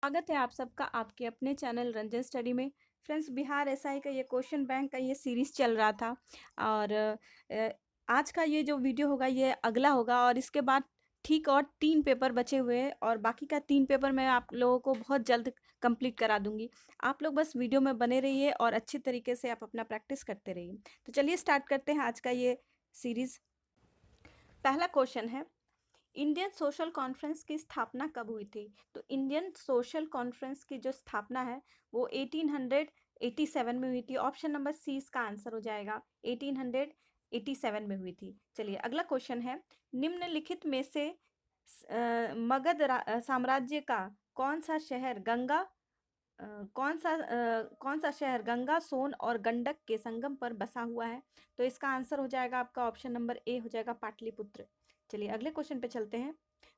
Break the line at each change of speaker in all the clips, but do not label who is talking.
स्वागत है आप सबका आपके अपने चैनल रंजन स्टडी में। फ्रेंड्स, बिहार एसआई का ये क्वेश्चन बैंक का ये सीरीज़ चल रहा था और आज का ये जो वीडियो होगा ये अगला होगा और इसके बाद ठीक और 3 पेपर बचे हुए हैं और बाकी का 3 पेपर मैं आप लोगों को बहुत जल्द कंप्लीट करा दूंगी। आप लोग बस वीडियो में बने रहिए और अच्छी तरीके से आप अपना प्रैक्टिस करते रहिए। तो चलिए स्टार्ट करते हैं आज का ये सीरीज़। पहला क्वेश्चन है, इंडियन सोशल कॉन्फ्रेंस की स्थापना कब हुई थी? तो इंडियन सोशल कॉन्फ्रेंस की जो स्थापना है वो 1887 में हुई थी। ऑप्शन नंबर सी इसका आंसर हो जाएगा, 1887 में हुई थी। चलिए अगला क्वेश्चन है, निम्नलिखित में से मगध साम्राज्य का कौन सा शहर कौन सा शहर गंगा, सोन और गंडक के संगम पर बसा हुआ है? तो इसका आंसर हो जाएगा आपका ऑप्शन नंबर ए हो जाएगा, पाटलिपुत्र। चलिए अगले क्वेश्चन पे चलते हैं।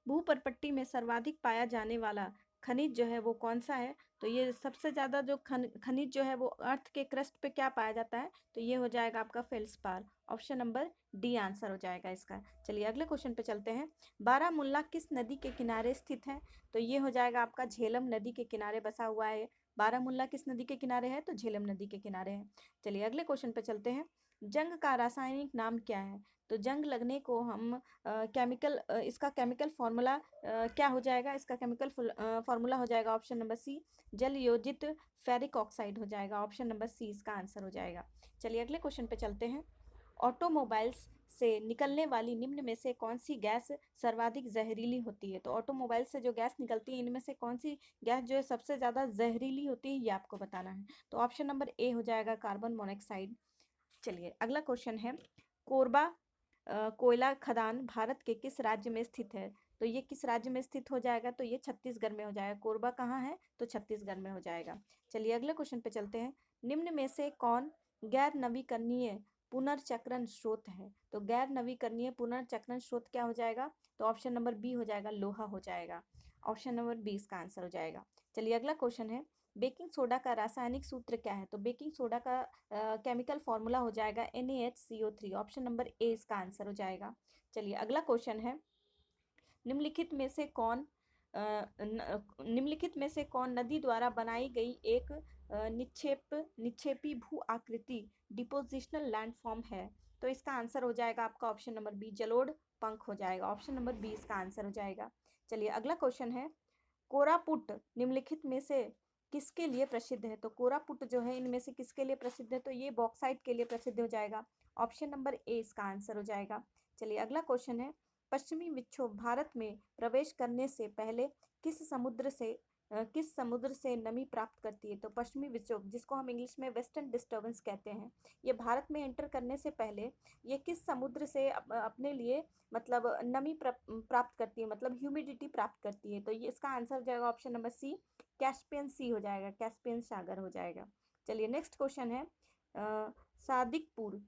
भूपर्पट्टी में सर्वाधिक पाया जाने वाला खनिज जो है वो कौन सा है? तो ये सबसे ज्यादा जो खनिज जो है वो अर्थ के क्रस्ट पे क्या पाया जाता है? तो ये हो जाएगा आपका feldspar. Option number D answer हो जाएगा इसका। चलिए अगले क्वेश्चन पे चलते हैं। बारामूला किस नदी के किनारे स्थित है? तो ये हो जाएगा आपका झेलम नदी के किनारे बसा हुआ है। बारामूला किस नदी के किनारे है? तो झेलम नदी के किनारे है। चलिए अगले क्वेश्चन पे चलते हैं। जंग का रासायनिक नाम क्या है? तो जंग लगने को हम इसका केमिकल फॉर्मूला क्या हो जाएगा? इसका केमिकल फॉर्मूला हो जाएगा ऑप्शन नंबर सी, जल योजित फेरिक ऑक्साइड हो जाएगा। ऑप्शन नंबर सी इसका आंसर हो जाएगा। चलिए अगले क्वेश्चन पे चलते हैं। ऑटोमोबाइल्स से निकलने वाली निम्न में से कौन सी गैस सर्वाधिक जहरीली होती है? तो ऑटोमोबाइल से जो गैस निकलती है इनमें से कौन सी गैस जो है सबसे ज़्यादा जहरीली होती है, ये आपको बताना है। तो ऑप्शन नंबर ए हो जाएगा, कार्बन मोनोऑक्साइड। चलिए अगला क्वेश्चन है, कोरबा कोयला खदान भारत के किस राज्य में स्थित है? तो ये किस राज्य में स्थित हो जाएगा? तो ये छत्तीसगढ़ में हो जाएगा। कोरबा कहाँ है? तो छत्तीसगढ़ में हो जाएगा। चलिए अगले क्वेश्चन पे चलते हैं। निम्न में से कौन गैर नवीकरणीय पुनर्चक्रण स्रोत है? तो गैर नवीकरणीय पुनर्चक्रण स्रोत क्या हो जाएगा? तो ऑप्शन नंबर बी हो जाएगा, लोहा हो जाएगा। ऑप्शन नंबर बी इसका आंसर हो जाएगा। चलिए अगला क्वेश्चन है, बेकिंग सोडा का रासायनिक सूत्र क्या है? तो बेकिंग सोडा का केमिकल फॉर्मूला हो जाएगा NaHCO3। ऑप्शन नंबर ए इसका आंसर हो जाएगा। चलिए अगला क्वेश्चन है, निम्नलिखित में से कौन निम्नलिखित में से कौन नदी द्वारा बनाई गई एक निक्षेपी भू आकृति डिपोजिशनल लैंडफॉर्म है? तो इसका आंसर हो जाएगा आपका ऑप्शन नंबर बी, जलोढ़ पंख हो जाएगा। ऑप्शन नंबर बी इसका आंसर हो जाएगा। चलिए अगला क्वेश्चन है, कोरापुट निम्नलिखित में से किसके लिए प्रसिद्ध है? तो कोरापुट जो है इनमें से किसके लिए प्रसिद्ध है? तो ये बॉक्साइट के लिए प्रसिद्ध हो जाएगा। ऑप्शन नंबर ए इसका आंसर हो जाएगा। चलिए अगला क्वेश्चन है, पश्चिमी विक्षोभ भारत में प्रवेश करने से पहले किस समुद्र से नमी प्राप्त करती है? तो पश्चिमी विक्षोभ, जिसको हम इंग्लिश में वेस्टर्न डिस्टर्बेंस कहते हैं, ये भारत में एंटर करने से पहले ये किस समुद्र से अपने लिए मतलब नमी प्राप्त करती है, मतलब ह्यूमिडिटी प्राप्त करती है? तो ये इसका आंसर हो जाएगा ऑप्शन नंबर सी, कैस्पियन सी हो जाएगा, कैस्पियन सागर हो जाएगा। चलिए नेक्स्ट क्वेश्चन है, सादिकपुर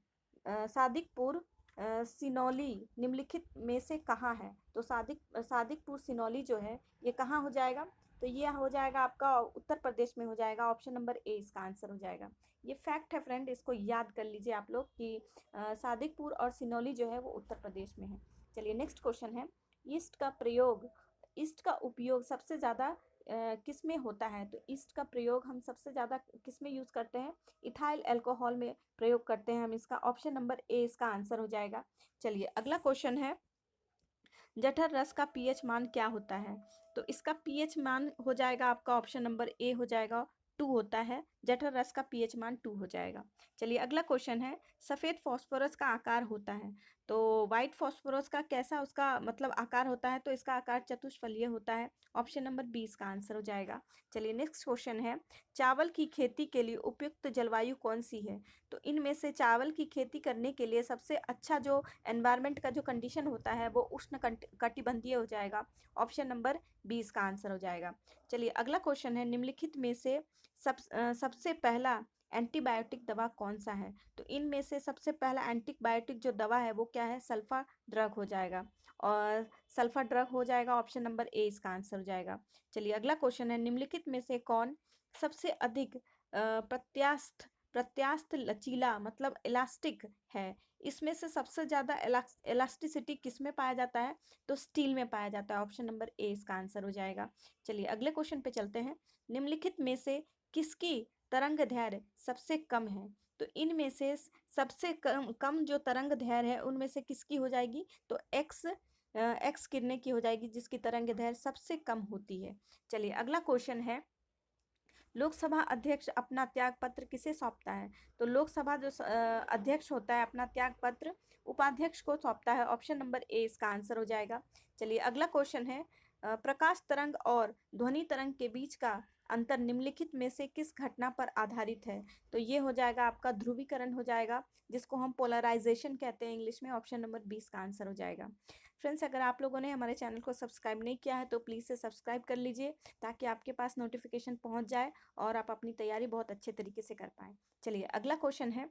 सादिकपुर सिनौली निम्नलिखित में से कहाँ है? तो सादिकपुर सिनौली जो है ये कहाँ हो जाएगा? तो ये हो जाएगा आपका उत्तर प्रदेश में हो जाएगा। ऑप्शन नंबर ए इसका आंसर हो जाएगा। ये फैक्ट है फ्रेंड, इसको याद कर लीजिए आप लोग कि सादिकपुर और सिनौली जो है वो उत्तर प्रदेश में है। चलिए नेक्स्ट क्वेश्चन है, ईस्ट का उपयोग सबसे ज़्यादा किस में होता है? तो ईस्ट का प्रयोग हम सबसे ज़्यादा किस में यूज़ करते हैं? इथाइल अल्कोहल में प्रयोग करते हैं हम इसका। ऑप्शन नंबर ए इसका आंसर हो जाएगा। चलिए अगला क्वेश्चन है, जठर रस का पीएच मान क्या होता है? तो इसका पीएच मान हो जाएगा आपका ऑप्शन नंबर ए हो जाएगा, 2 होता है। जठर रस का पीएच मान 2 हो जाएगा। चलिए अगला क्वेश्चन है, सफ़ेद फास्फोरस का आकार होता है, तो वाइट फास्फोरस का कैसा उसका मतलब आकार होता है? तो इसका आकार चतुष्फलीय होता है। ऑप्शन नंबर बी इसका आंसर हो जाएगा। चलिए नेक्स्ट क्वेश्चन है, चावल की खेती के लिए उपयुक्त जलवायु कौन सी है? तो इनमें से चावल की खेती करने के लिए सबसे अच्छा जो एनवायरनमेंट का जो कंडीशन होता है वो उष्ण कटिबंधीय हो जाएगा। ऑप्शन नंबर बी इसका आंसर हो जाएगा। चलिए अगला क्वेश्चन है, निम्नलिखित में से सबसे पहला एंटीबायोटिक दवा कौन सा है? तो इनमें से सबसे पहला एंटीबायोटिक जो दवा है वो क्या है? सल्फा ड्रग हो जाएगा और सल्फा ड्रग हो जाएगा। ऑप्शन नंबर ए इसका आंसर हो जाएगा। चलिए अगला क्वेश्चन है, निम्नलिखित में से कौन सबसे अधिक प्रत्यास्थ प्रत्यास्थ लचीला मतलब इलास्टिक है? इसमें से सबसे ज़्यादा इलास्टिसिटी किस में पाया जाता है? तो स्टील में पाया जाता है। ऑप्शन नंबर ए इसका आंसर हो जाएगा। चलिए अगले क्वेश्चन पे चलते हैं। निम्नलिखित में से किसकी तरंग दैर्घ्य सबसे कम है? तो इनमें से सबसे कम कम जो तरंग दैर्घ्य है उनमें से किसकी हो जाएगी? तो एक्स किरणें की हो जाएगी, जिसकी तरंग दैर्घ्य सबसे कम होती है। चलिए अगला क्वेश्चन है, लोकसभा अध्यक्ष अपना त्याग पत्र किसे सौंपता है? तो लोकसभा जो अध्यक्ष होता है अपना त्याग पत्र उपाध्यक्ष को सौंपता है। ऑप्शन नंबर ए इसका आंसर हो जाएगा। चलिए अगला क्वेश्चन है, प्रकाश तरंग और ध्वनि तरंग के बीच का अंतर निम्नलिखित में से किस घटना पर आधारित है? तो ये हो जाएगा आपका ध्रुवीकरण हो जाएगा, जिसको हम पोलराइजेशन कहते हैं इंग्लिश में। ऑप्शन नंबर 20 का आंसर हो जाएगा। फ्रेंड्स, अगर आप लोगों ने हमारे चैनल को सब्सक्राइब नहीं किया है तो प्लीज़ से सब्सक्राइब कर लीजिए, ताकि आपके पास नोटिफिकेशन पहुंच जाए और आप अपनी तैयारी बहुत अच्छे तरीके से कर पाएं। चलिए अगला क्वेश्चन है,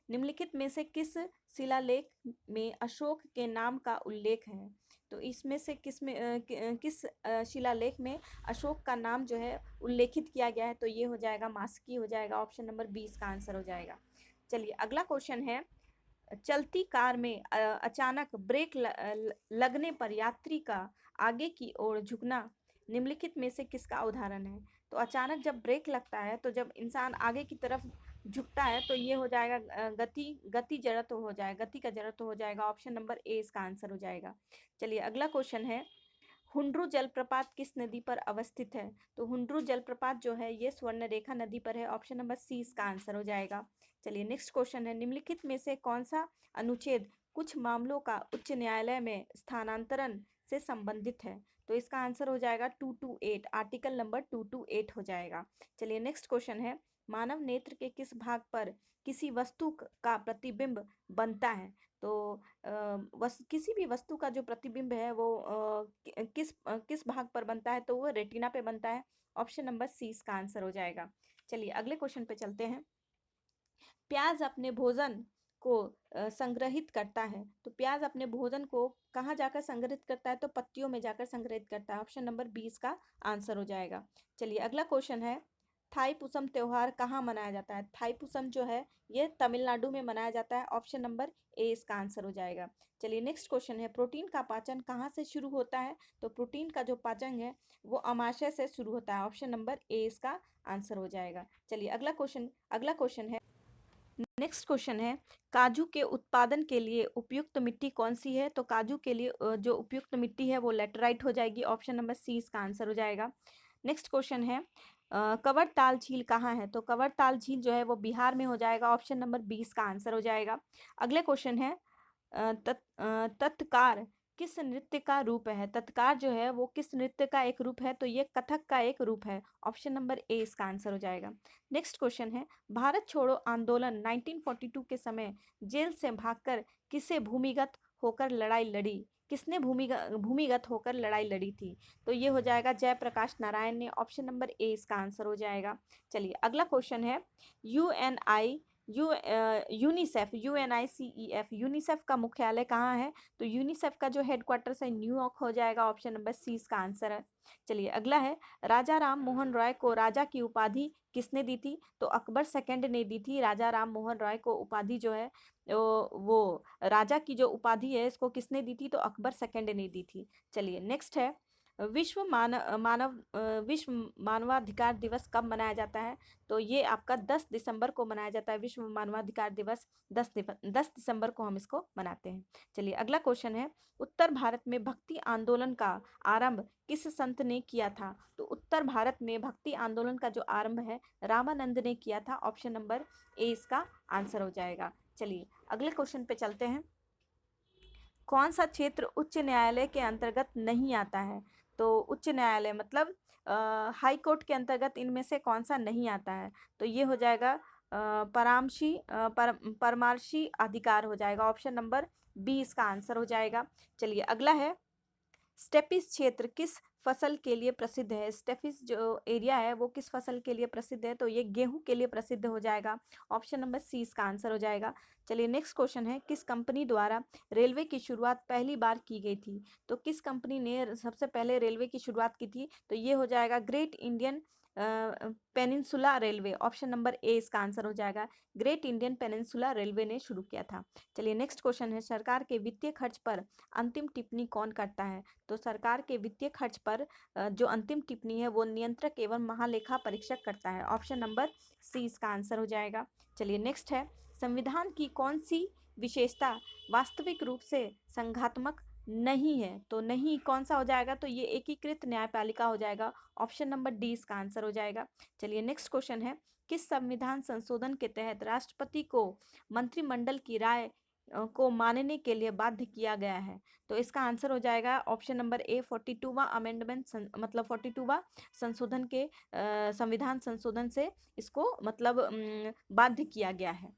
निम्नलिखित में से किस शिलालेख में अशोक के नाम का उल्लेख है? तो इसमें से किस शिलालेख में अशोक का नाम जो है उल्लेखित किया गया है? तो ये हो जाएगा मास्की हो जाएगा। ऑप्शन नंबर 20 का आंसर हो जाएगा। चलिए अगला क्वेश्चन है, चलती कार में अचानक ब्रेक लगने पर यात्री का आगे की ओर झुकना निम्नलिखित में से किसका उदाहरण है? तो अचानक जब ब्रेक लगता है तो जब इंसान आगे की तरफ झुकता है तो ये हो जाएगा गति जड़त्व हो जाएगा, गति का जड़त्व हो जाएगा। ऑप्शन नंबर ए इसका आंसर हो जाएगा। चलिए अगला क्वेश्चन है, हुंड्रू जलप्रपात किस नदी पर अवस्थित है? तो हुंड्रू जलप्रपात जो है ये स्वर्णरेखा नदी पर है। ऑप्शन नंबर सी इसका आंसर हो जाएगा। चलिए नेक्स्ट क्वेश्चन है, निम्नलिखित में से कौन सा अनुच्छेद कुछ मामलों का उच्च न्यायालय में स्थानांतरण से संबंधित है? तो इसका आंसर हो जाएगा 228, आर्टिकल नंबर 228 हो जाएगा। चलिए नेक्स्ट क्वेश्चन है, मानव नेत्र के किस भाग पर किसी वस्तु का प्रतिबिंब बनता है? तो किसी भी वस्तु का जो प्रतिबिंब है वो किस भाग पर बनता है? तो वो रेटिना पे बनता है। ऑप्शन नंबर सी इसका आंसर हो जाएगा। चलिए अगले क्वेश्चन पे चलते हैं, प्याज अपने भोजन को संग्रहित करता है। तो प्याज अपने भोजन को कहाँ जाकर संग्रहित करता है? तो पत्तियों में जाकर संग्रहित करता है। ऑप्शन नंबर 20 का आंसर हो जाएगा। चलिए अगला क्वेश्चन है, थाईपुसम त्योहार कहाँ मनाया जाता है? थाईपुसम जो है ये तमिलनाडु में मनाया जाता है। ऑप्शन नंबर ए इसका आंसर हो जाएगा। चलिए नेक्स्ट क्वेश्चन है, प्रोटीन का पाचन कहाँ से शुरू होता है? तो प्रोटीन का जो पाचन है वो अमाशय से शुरू होता है। ऑप्शन नंबर ए इसका आंसर हो जाएगा। चलिए अगला क्वेश्चन है, नेक्स्ट क्वेश्चन है, काजू के उत्पादन के लिए उपयुक्त मिट्टी कौन सी है? तो काजू के लिए जो उपयुक्त मिट्टी है वो लेटराइट हो जाएगी। ऑप्शन नंबर सी इसका आंसर हो जाएगा। नेक्स्ट क्वेश्चन है, कवर ताल झील कहाँ है? तो कवर ताल झील जो है वो बिहार में हो जाएगा। ऑप्शन नंबर 20 का आंसर हो जाएगा। अगले क्वेश्चन है, तत्कार किस नृत्य का रूप है? तत्कार जो है वो किस नृत्य का एक रूप है? तो ये कथक का एक रूप है। ऑप्शन नंबर ए इसका आंसर हो जाएगा। नेक्स्ट क्वेश्चन है, भारत छोड़ो आंदोलन 1942 के समय जेल से भागकर किसे भूमिगत होकर लड़ाई लड़ी? किसने भूमिगत होकर लड़ाई लड़ी थी? तो ये हो जाएगा जयप्रकाश नारायण ने। ऑप्शन नंबर ए इसका आंसर हो जाएगा। चलिए अगला क्वेश्चन है, यूनिसेफ यूनिसेफ का मुख्यालय कहाँ है? तो यूनिसेफ का जो हेडक्वार्टर्स है न्यूयॉर्क हो जाएगा। ऑप्शन नंबर सी इसका आंसर है। चलिए अगला है, राजा राम मोहन रॉय को राजा की उपाधि किसने दी थी? तो अकबर सेकंड ने दी थी राजा राम मोहन रॉय को उपाधि जो है वो राजा की जो उपाधि है इसको किसने दी थी? तो अकबर सेकंड ने दी थी। चलिए नेक्स्ट है, विश्व मानवाधिकार दिवस कब मनाया जाता है? तो ये आपका 10 दिसंबर को मनाया जाता है। विश्व मानवाधिकार दिवस 10 दिसंबर को हम इसको मनाते हैं। चलिए अगला क्वेश्चन है, उत्तर भारत में भक्ति आंदोलन का आरंभ किस संत ने किया था? तो उत्तर भारत में भक्ति आंदोलन का जो आरंभ है रामानंद ने किया था। ऑप्शन नंबर ए इसका आंसर हो जाएगा। चलिए अगले क्वेश्चन पे चलते हैं, कौन सा क्षेत्र उच्च न्यायालय के अंतर्गत नहीं आता है? तो उच्च न्यायालय मतलब हाई कोर्ट के अंतर्गत इनमें से कौन सा नहीं आता है? तो ये हो जाएगा परमार्शी अधिकार हो जाएगा। ऑप्शन नंबर बी इसका आंसर हो जाएगा। चलिए अगला है, स्टेपिस क्षेत्र किस फसल के लिए प्रसिद्ध है? स्टेपिस जो एरिया है वो किस फसल के लिए प्रसिद्ध है? तो ये गेहूं के लिए प्रसिद्ध हो जाएगा। ऑप्शन नंबर सी इसका आंसर हो जाएगा। चलिए नेक्स्ट क्वेश्चन है, किस कंपनी द्वारा रेलवे की शुरुआत पहली बार की गई थी? तो किस कंपनी ने सबसे पहले रेलवे की शुरुआत की थी? तो ये हो जाएगा great Indian peninsula railway, option number A इसका आंसर हो जाएगा। ग्रेट इंडियन पेनिनसुला रेलवे ने शुरू किया था। चलिए नेक्स्ट क्वेश्चन है, सरकार के वित्तीय खर्च पर अंतिम टिप्पणी कौन करता है? तो सरकार के वित्तीय खर्च पर जो अंतिम टिप्पणी है वो नियंत्रक एवं महालेखा परीक्षक करता है। ऑप्शन नंबर सी इसका आंसर हो जाएगा। चलिए नेक्स्ट है, संविधान की कौन सी विशेषता वास्तविक रूप से संघात्मक नहीं है? तो नहीं कौन सा हो जाएगा? तो ये एकीकृत न्यायपालिका हो जाएगा। ऑप्शन नंबर डी इसका आंसर हो जाएगा। चलिए नेक्स्ट क्वेश्चन है, किस संविधान संशोधन के तहत राष्ट्रपति को मंत्रिमंडल की राय को मानने के लिए बाध्य किया गया है? तो इसका आंसर हो जाएगा ऑप्शन नंबर ए 42वां अमेंडमेंट, मतलब 42वां संशोधन के संविधान संशोधन से इसको मतलब बाध्य किया गया है।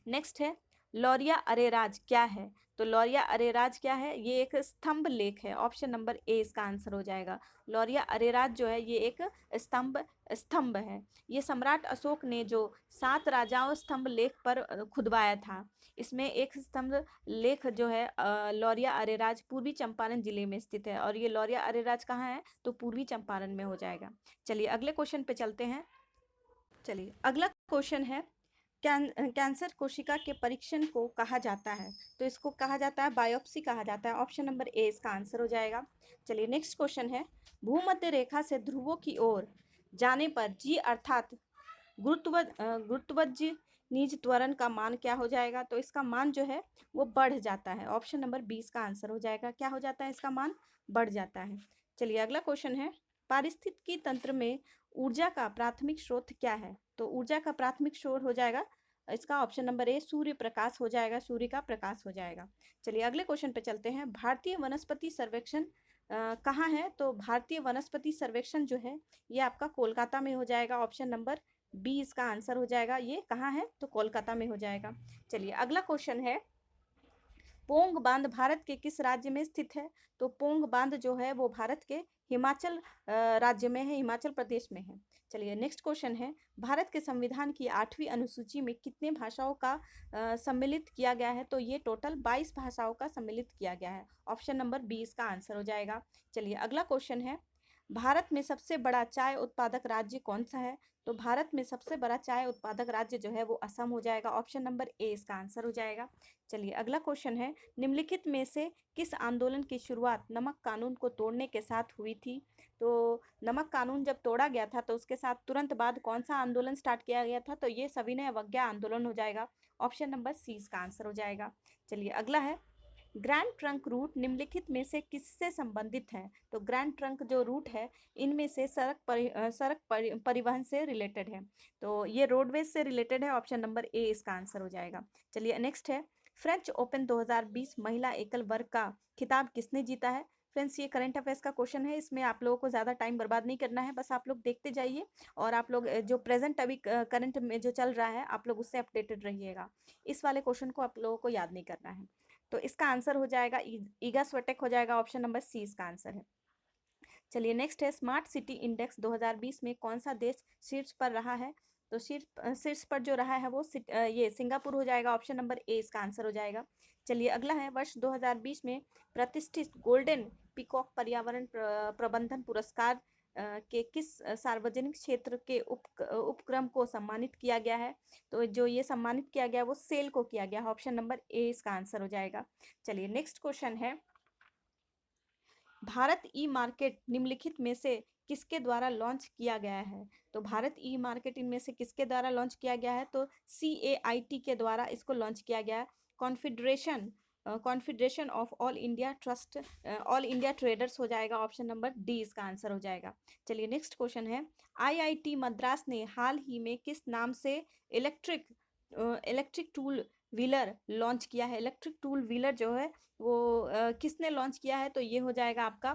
नेक्स्ट है, लौरिया अरेराज क्या है? तो लौरिया अरेराज क्या है? ये एक स्तंभ लेख है। ऑप्शन नंबर ए इसका आंसर हो जाएगा। लौरिया अरेराज जो है ये एक स्तंभ है। ये सम्राट अशोक ने जो 7 राजाओं स्तंभ लेख पर खुदवाया था। इसमें एक स्तंभ लेख जो है लौरिया अरेराज पूर्वी चंपारण जिले में स्थित है। और ये लौरिया अरेराज कहाँ है? तो पूर्वी चंपारण में हो जाएगा। चलिए अगले क्वेश्चन पे चलते हैं। चलिए अगला क्वेश्चन है, कैंसर कोशिका के परीक्षण को कहा जाता है? तो इसको कहा जाता है बायोप्सी कहा जाता है। ऑप्शन नंबर ए इसका आंसर हो जाएगा। चलिए नेक्स्ट क्वेश्चन है, भूमध्य रेखा से ध्रुवों की ओर जाने पर जी अर्थात गुरुत्वाकर्षण त्वरण का मान क्या हो जाएगा? तो इसका मान जो है वो बढ़ जाता है। ऑप्शन नंबर 20 का आंसर हो जाएगा। क्या हो जाता है? इसका मान बढ़ जाता है। चलिए अगला क्वेश्चन है, पारिस्थितिकी तंत्र में ऊर्जा का प्राथमिक स्रोत क्या है? तो ऊर्जा का प्राथमिक स्रोत हो जाएगा इसका option number A Surya Prakash हो जाएगा। सूर्य का प्रकाश हो जाएगा। चलिए अगले क्वेश्चन पे चलते हैं, भारतीय वनस्पति सर्वेक्षण कहाँ है? तो भारतीय वनस्पति सर्वेक्षण जो है ये आपका कोलकाता में हो जाएगा। ऑप्शन नंबर बी इसका आंसर हो जाएगा। ये कहाँ है? तो कोलकाता में हो जाएगा। चलिए अगला क्वेश्चन है, पोंग बांध भारत के किस राज्य में स्थित है? तो पोंग बांध जो है वो भारत के हिमाचल राज्य में है, हिमाचल प्रदेश में है। चलिए नेक्स्ट क्वेश्चन है, भारत के संविधान की 8वीं अनुसूची में कितने भाषाओं का सम्मिलित किया गया है? तो ये टोटल 22 भाषाओं का सम्मिलित किया गया है। ऑप्शन नंबर बी इसका आंसर हो जाएगा। चलिए अगला क्वेश्चन है, भारत में सबसे बड़ा चाय उत्पादक राज्य कौन सा है? तो भारत में सबसे बड़ा चाय उत्पादक राज्य जो है वो असम हो जाएगा। ऑप्शन नंबर ए इसका आंसर हो जाएगा। चलिए अगला क्वेश्चन है, निम्नलिखित में से किस आंदोलन की शुरुआत नमक कानून को तोड़ने के साथ हुई थी? तो नमक कानून जब तोड़ा गया था तो उसके साथ तुरंत बाद कौन सा आंदोलन स्टार्ट किया गया था? तो ये सविनय अवज्ञा आंदोलन हो जाएगा। ऑप्शन नंबर सी इसका आंसर हो जाएगा। चलिए अगला है, ग्रैंड ट्रंक रूट निम्नलिखित में से किससे संबंधित है? तो ग्रैंड ट्रंक जो रूट है इनमें से परिवहन से रिलेटेड है। तो ये रोडवेज से रिलेटेड है। ऑप्शन नंबर ए इसका आंसर हो जाएगा। चलिए नेक्स्ट है, फ्रेंच ओपन 2020 महिला एकल वर्ग का खिताब किसने जीता है? फ्रेंड्स ये करंट अफेयर्स का क्वेश्चन है, इसमें आप लोगों को ज़्यादा टाइम बर्बाद नहीं करना है, बस आप लोग देखते जाइए और आप लोग जो प्रेजेंट अभी करंट में जो चल रहा है आप लोग उससे अपडेटेड रहिएगा। इस वाले क्वेश्चन को आप लोगों को याद नहीं करना है। तो इसका आंसर हो जाएगा ईगा स्वेटेक हो जाएगा। ऑप्शन नंबर सी इसका आंसर है। चलिए नेक्स्ट है, स्मार्ट सिटी इंडेक्स 2020 में कौन सा देश शीर्ष पर रहा है? तो शीर्ष पर जो रहा है वो ये सिंगापुर हो जाएगा। ऑप्शन नंबर ए इसका आंसर हो जाएगा। चलिए अगला है, वर्ष 2020 में प्रतिष्ठित गोल्डन पीकॉक पर्यावरण प्रबंधन पुरस्कार के किस सार्वजनिक क्षेत्र के उपक्रम को सम्मानित किया गया है? तो जो ये सम्मानित किया गया वो सेल को किया गया है। ऑप्शन नंबर ए इसका आंसर हो जाएगा। चलिए नेक्स्ट क्वेश्चन है, भारत ई मार्केट निम्नलिखित में से किसके द्वारा लॉन्च किया गया है? तो भारत ई मार्केट इनमें से किसके द्वारा लॉन्च किया गया है? तो CAIT के द्वारा इसको लॉन्च किया गया है। Confederation of all India trust all India traders हो जाएगा। ऑप्शन नंबर डी इसका आंसर हो जाएगा। चलिए नेक्स्ट क्वेश्चन है, IIT मद्रास ने हाल ही में किस नाम से इलेक्ट्रिक टूल व्हीलर लॉन्च किया है? इलेक्ट्रिक टूल व्हीलर जो है वो किसने लॉन्च किया है? तो ये हो जाएगा आपका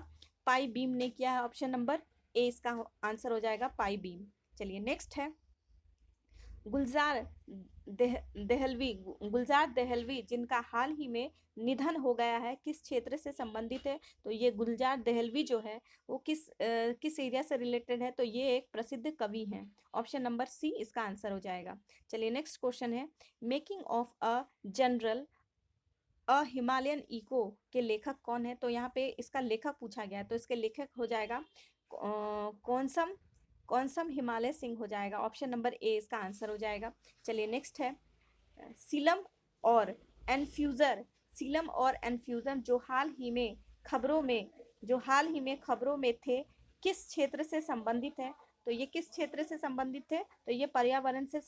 पाई बीम ने किया है। ऑप्शन नंबर ए इसका आंसर हो जाएगा, पाई बीम। चलिए नेक्स्ट है, गुलजार गुलजार दहलवी जिनका हाल ही में निधन हो गया है किस क्षेत्र से संबंधित है? तो ये गुलजार दहलवी जो है वो किस एरिया से रिलेटेड है? तो ये एक प्रसिद्ध कवि हैं। ऑप्शन नंबर सी इसका आंसर हो जाएगा। चलिए नेक्स्ट क्वेश्चन है, making of a general a Himalayan echo के लेखक कौन है? तो यहाँ पे इसका लेखक पूछा गया है, तो इसके लेखक हो जाएगा कौनसम कौनसम हिमालय सिंह हो जाएगा, ऑप्शन नंबर ए इसका आंसर हो जाएगा। चलिए नेक्स्ट है सीलम और एन्फ्यूजर, सीलम और एन्फ्यूजन जो हाल ही में खबरों में थे, किस क्षेत्र से संबंधित है? तो ये किस क्षेत्र से संबंधित थे? तो ये पर्यावरण से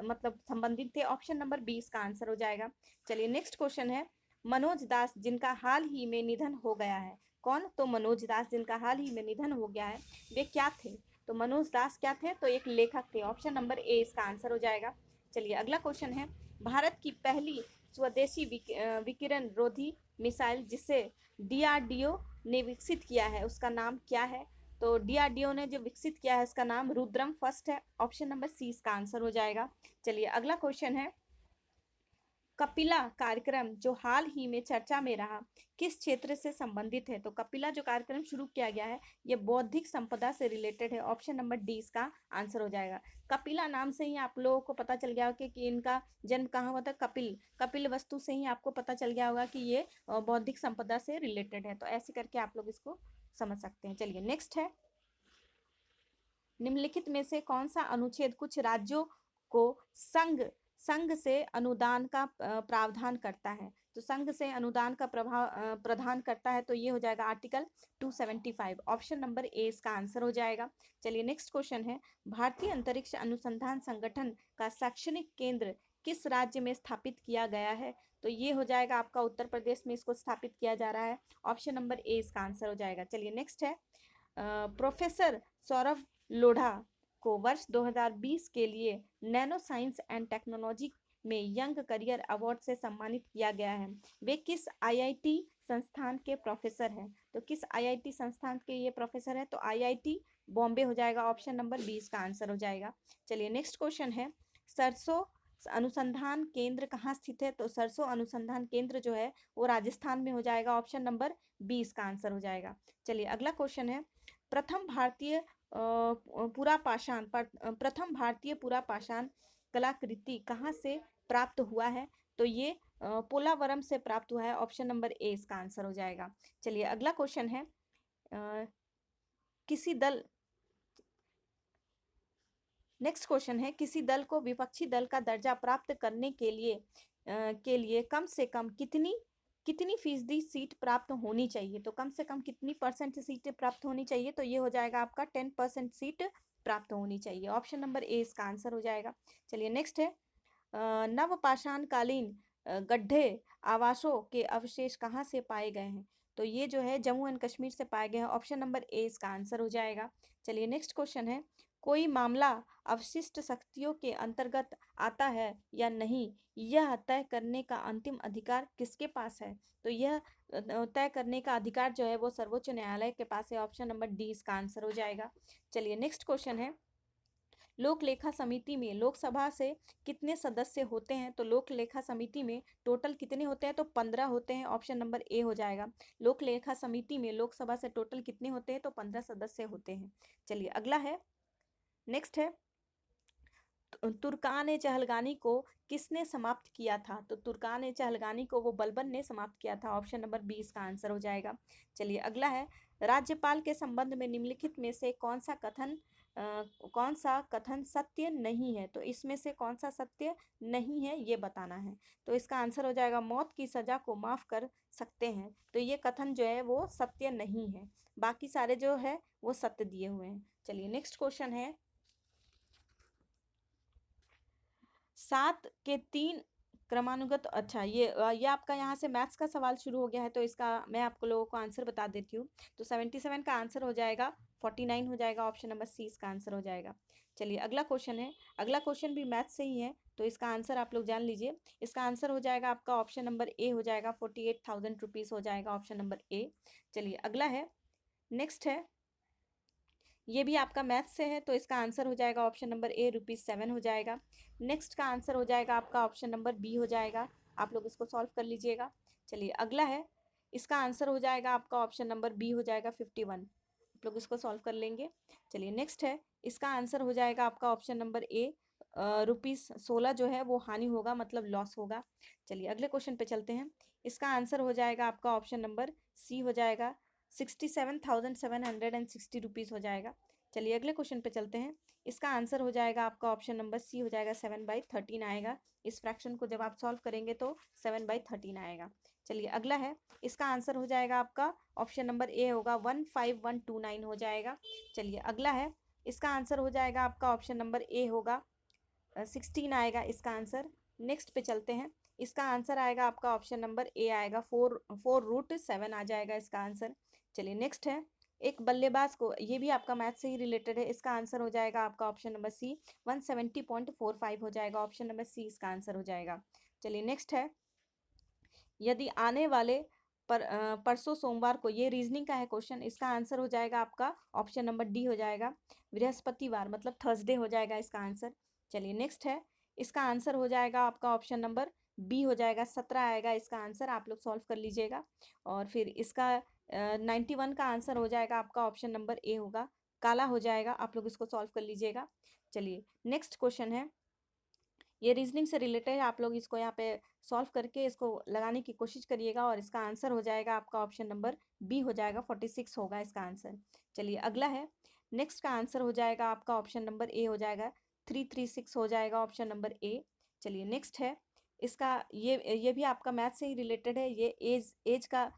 मतलब संबंधित थे, ऑप्शन नंबर बी इसका आंसर हो जाएगा। चलिए नेक्स्ट क्वेश्चन है मनोज दास जिनका हाल ही में निधन हो गया है, कौन? तो मनोज दास जिनका हाल ही में निधन हो गया है, वे क्या थे? तो मनोज दास क्या थे? तो एक लेखक थे, ऑप्शन नंबर ए इसका आंसर हो जाएगा। चलिए अगला क्वेश्चन है भारत की पहली स्वदेशी विकिरण रोधी मिसाइल जिसे डीआरडीओ ने विकसित किया है उसका नाम क्या है? तो डीआरडीओ ने जो विकसित किया है उसका नाम रुद्रम फर्स्ट है, ऑप्शन नंबर सी इसका आंसर हो जाएगा। चलिए अगला क्वेश्चन है कपिला कार्यक्रम जो हाल ही में चर्चा में रहा, किस क्षेत्र से संबंधित है? तो कपिला जो कार्यक्रम शुरू किया गया है ये बौद्धिक संपदा से रिलेटेड है, ऑप्शन नंबर डी इसका आंसर हो जाएगा। कपिला नाम से ही आप लोगों को पता चल गया होगा कि इनका जन्म कहाँ हुआ था, कपिल वस्तु से ही आपको पता चल गया होगा कि ये बौद्धिक संपदा से रिलेटेड है, तो ऐसे करके आप लोग इसको समझ सकते हैं। चलिए नेक्स्ट है निम्नलिखित में से कौन सा अनुच्छेद कुछ राज्यों को संघ से अनुदान का प्रावधान करता है? तो संघ से अनुदान का प्रदान करता है, तो ये हो जाएगा आर्टिकल 275, ऑप्शन नंबर ए इसका आंसर हो जाएगा। चलिए नेक्स्ट क्वेश्चन है भारतीय अंतरिक्ष अनुसंधान संगठन का शैक्षणिक केंद्र किस राज्य में स्थापित किया गया है? तो ये हो जाएगा आपका उत्तर प्रदेश में इसको स्थापित किया जा रहा है, ऑप्शन नंबर ए इसका आंसर हो जाएगा। चलिए नेक्स्ट है प्रोफेसर सौरभ लोढ़ा को वर्ष 2020 के लिए नैनो साइंस एंड टेक्नोलॉजी में यंग करियर अवार्ड से सम्मानित किया गया है, वे किस आईआईटी संस्थान के प्रोफेसर हैं? तो किस आईआईटी संस्थान के ये प्रोफेसर है? तो आईआईटी बॉम्बे हो जाएगा, ऑप्शन नंबर 20 का आंसर हो जाएगा। चलिए नेक्स्ट क्वेश्चन है सरसों अनुसंधान केंद्र कहाँ स्थित है? तो सरसों अनुसंधान केंद्र जो है वो राजस्थान में हो जाएगा, ऑप्शन नंबर 20 का आंसर हो जाएगा। चलिए अगला क्वेश्चन है प्रथम भारतीय पूरा पाषाण कलाकृति कहाँ से प्राप्त हुआ है? तो ये पोलावरम से प्राप्त हुआ है, ऑप्शन नंबर ए इसका आंसर हो जाएगा। चलिए अगला क्वेश्चन है किसी दल को विपक्षी दल का दर्जा प्राप्त करने के लिए कम से कम कितनी फीसदी सीट प्राप्त होनी चाहिए? तो कम से कम कितनी परसेंट सीटें प्राप्त होनी चाहिए? तो ये हो जाएगा आपका 10% सीट प्राप्त होनी चाहिए, ऑप्शन नंबर ए इसका आंसर हो जाएगा। चलिए नेक्स्ट है नवपाषाण कालीन गड्ढे आवासों के अवशेष कहाँ से पाए गए हैं? तो ये जो है जम्मू एंड कश्मीर से पाए गए हैं, ऑप्शन नंबर ए इसका आंसर हो जाएगा। चलिए नेक्स्ट क्वेश्चन है कोई मामला अवशिष्ट शक्तियों के अंतर्गत आता है या नहीं, यह तय करने का अंतिम अधिकार किसके पास है? तो यह तय करने का अधिकार जो है वो सर्वोच्च न्यायालय के पास है, ऑप्शन नंबर डी इसका आंसर हो जाएगा। चलिए नेक्स्ट क्वेश्चन है लोक लेखा समिति में लोकसभा से कितने सदस्य होते हैं? तो लोक लेखा समिति में टोटल कितने होते हैं? तो 15 होते हैं, ऑप्शन नंबर ए हो जाएगा। लोक लेखा समिति में लोकसभा से टोटल कितने होते हैं? तो 15 सदस्य होते हैं। चलिए अगला है नेक्स्ट है तुर्कान ए चहलगानी को किसने समाप्त किया था? तो तुर्कान ए चहलगानी को वो बलबन ने समाप्त किया था, ऑप्शन नंबर 20 का आंसर हो जाएगा। चलिए अगला है राज्यपाल के संबंध में निम्नलिखित में से कौन सा कथन सत्य नहीं है? तो इसमें से कौन सा सत्य नहीं है ये बताना है। तो इसका आंसर हो जाएगा मौत की सजा को माफ कर सकते हैं, तो ये कथन जो है वो सत्य नहीं है, बाकी सारे जो है वो सत्य दिए हुए हैं। चलिए नेक्स्ट क्वेश्चन है 7 के 3 क्रमानुगत, अच्छा ये आपका यहाँ से मैथ्स का सवाल शुरू हो गया है, तो इसका मैं आपको लोगों को आंसर बता देती हूँ। तो 77 का आंसर हो जाएगा 49 हो जाएगा, ऑप्शन नंबर सी इसका आंसर हो जाएगा। चलिए अगला क्वेश्चन है, अगला क्वेश्चन भी मैथ्स से ही है, तो इसका आंसर आप लोग जान लीजिए। इसका आंसर हो जाएगा आपका ऑप्शन नंबर ए हो जाएगा 48,000 रुपीज़ हो जाएगा, ऑप्शन नंबर ए। चलिए अगला है नेक्स्ट है ये भी आपका मैथ से है, तो इसका आंसर हो जाएगा ऑप्शन नंबर ए ₹7 हो जाएगा। नेक्स्ट का आंसर हो जाएगा आपका ऑप्शन नंबर बी हो जाएगा, आप लोग इसको सॉल्व कर लीजिएगा। चलिए अगला है इसका आंसर हो जाएगा आपका ऑप्शन नंबर बी हो जाएगा 51, आप लोग इसको सॉल्व कर लेंगे। चलिए नेक्स्ट है इसका आंसर हो जाएगा आपका ऑप्शन नंबर ए ₹16 जो है वो हानि होगा, मतलब लॉस होगा। चलिए अगले क्वेश्चन पे चलते हैं, इसका आंसर हो जाएगा आपका ऑप्शन नंबर सी हो जाएगा 67,760 रुपीज़ हो जाएगा। चलिए अगले क्वेश्चन पे चलते हैं। इसका आंसर हो जाएगा आपका ऑप्शन नंबर सी हो जाएगा, 7/13 आएगा। इस फ्रैक्शन को जब आप सॉल्व करेंगे तो 7/13 आएगा। चलिए अगला है, इसका आंसर हो जाएगा आपका ऑप्शन नंबर ए होगा, 15129 हो जाएगा। चलिए अगला है, इसका आंसर हो जाएगा आपका ऑप्शन नंबर ए होगा, 16 आएगा इसका आंसर। नेक्स्ट पे चलते हैं, इसका आंसर आएगा आपका ऑप्शन नंबर ए आएगा, 4√7 आ जाएगा इसका आंसर। चलिए नेक्स्ट है, एक बल्लेबाज को, ये भी आपका मैथ से ही रिलेटेड है, इसका आंसर हो जाएगा आपका ऑप्शन नंबर सी, 170.45 हो जाएगा। ऑप्शन नंबर सी इसका आंसर हो जाएगा। चलिए नेक्स्ट है, यदि आने वाले परसों सोमवार को, ये रीजनिंग का है क्वेश्चन, इसका आंसर हो जाएगा आपका ऑप्शन नंबर डी हो जाएगा, बृहस्पतिवार मतलब थर्सडे हो जाएगा इसका आंसर। चलिए नेक्स्ट है, इसका आंसर हो जाएगा आपका ऑप्शन नंबर बी हो जाएगा, 17 आएगा इसका आंसर। आप लोग सॉल्व कर लीजिएगा। और फिर इसका 91 का आंसर हो जाएगा आपका ऑप्शन नंबर ए होगा, काला हो जाएगा। आप लोग इसको सॉल्व कर लीजिएगा। चलिए नेक्स्ट क्वेश्चन है, ये रीजनिंग से रिलेटेड है, आप लोग इसको यहाँ पे सॉल्व करके इसको लगाने की कोशिश करिएगा। और इसका आंसर हो जाएगा आपका ऑप्शन नंबर बी हो जाएगा, 46 होगा इसका आंसर। चलिए अगला है, नेक्स्ट का आंसर हो जाएगा आपका ऑप्शन नंबर ए हो जाएगा, 336 हो जाएगा ऑप्शन नंबर ए। चलिए नेक्स्ट है, इसका ये भी आपका मैथ से ही रिलेटेड है, ये एज का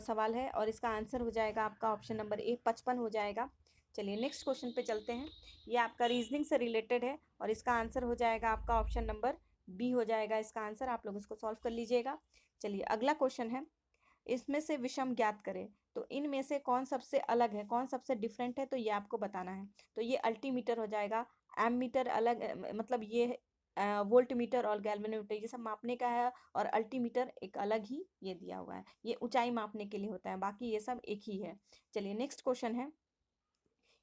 सवाल है। और इसका आंसर हो जाएगा आपका ऑप्शन नंबर ए, 55 हो जाएगा। चलिए नेक्स्ट क्वेश्चन पे चलते हैं, ये आपका रीजनिंग से रिलेटेड है और इसका आंसर हो जाएगा आपका ऑप्शन नंबर बी हो जाएगा इसका आंसर। आप लोग इसको सॉल्व कर लीजिएगा। चलिए अगला क्वेश्चन है, इसमें से विषम ज्ञात करें, तो इनमें से कौन सबसे अलग है, कौन सबसे डिफरेंट है, तो ये आपको बताना है। तो ये अल्टीमीटर हो जाएगा, एमीटर अलग मतलब ये वोल्ट मीटर और गैल्वेनोमीटर ये सब मापने का है, और अल्टीमीटर एक अलग ही ये दिया हुआ है, ये ऊंचाई मापने के लिए होता है, बाकी ये सब एक ही है। चलिए नेक्स्ट क्वेश्चन है,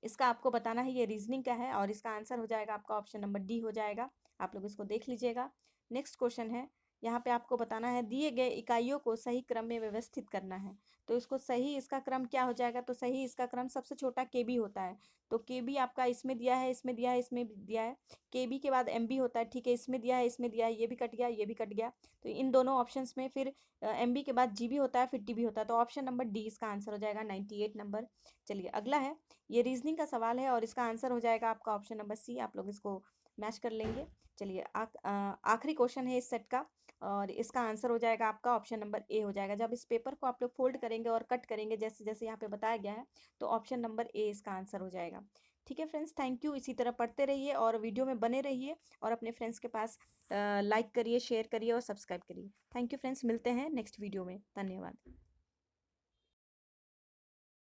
इसका आपको बताना है, ये रीजनिंग का है और इसका आंसर हो जाएगा आपका ऑप्शन नंबर डी हो जाएगा। आप लोग इसको देख लीजिएगा। नेक्स्ट क्वेश्चन है, यहाँ पे आपको बताना है, दिए गए इकाइयों को सही क्रम में व्यवस्थित करना है। तो इसको सही, इसका क्रम क्या हो जाएगा, तो सही इसका क्रम सबसे छोटा केबी होता है। तो केबी आपका इसमें दिया है, इसमें दिया है, इसमें दिया है। केबी के बाद एमबी होता है, ठीक है, इसमें दिया है, इसमें दिया है, ये भी कट गया, ये भी कट गया। तो इन दोनों ऑप्शंस में फिर एमबी के बाद जीबी होता है, फिर टीबी होता है। तो ऑप्शन नंबर डी इसका आंसर हो जाएगा, 98 नंबर। चलिए अगला है, ये रीजनिंग का सवाल है और इसका आंसर हो जाएगा आपका ऑप्शन नंबर सी। आप लोग इसको मैच कर लेंगे। चलिए आखिरी क्वेश्चन है इस सेट का और इसका आंसर हो जाएगा आपका ऑप्शन नंबर ए हो जाएगा। जब इस पेपर को आप लोग फोल्ड करेंगे और कट करेंगे जैसे जैसे यहाँ पे बताया गया है, तो ऑप्शन नंबर ए इसका आंसर हो जाएगा। ठीक है फ्रेंड्स, थैंक यू। इसी तरह पढ़ते रहिए और वीडियो में बने रहिए और अपने फ्रेंड्स के पास लाइक करिए, शेयर करिए और सब्सक्राइब करिए। थैंक यू फ्रेंड्स, मिलते हैं नेक्स्ट वीडियो में। धन्यवाद।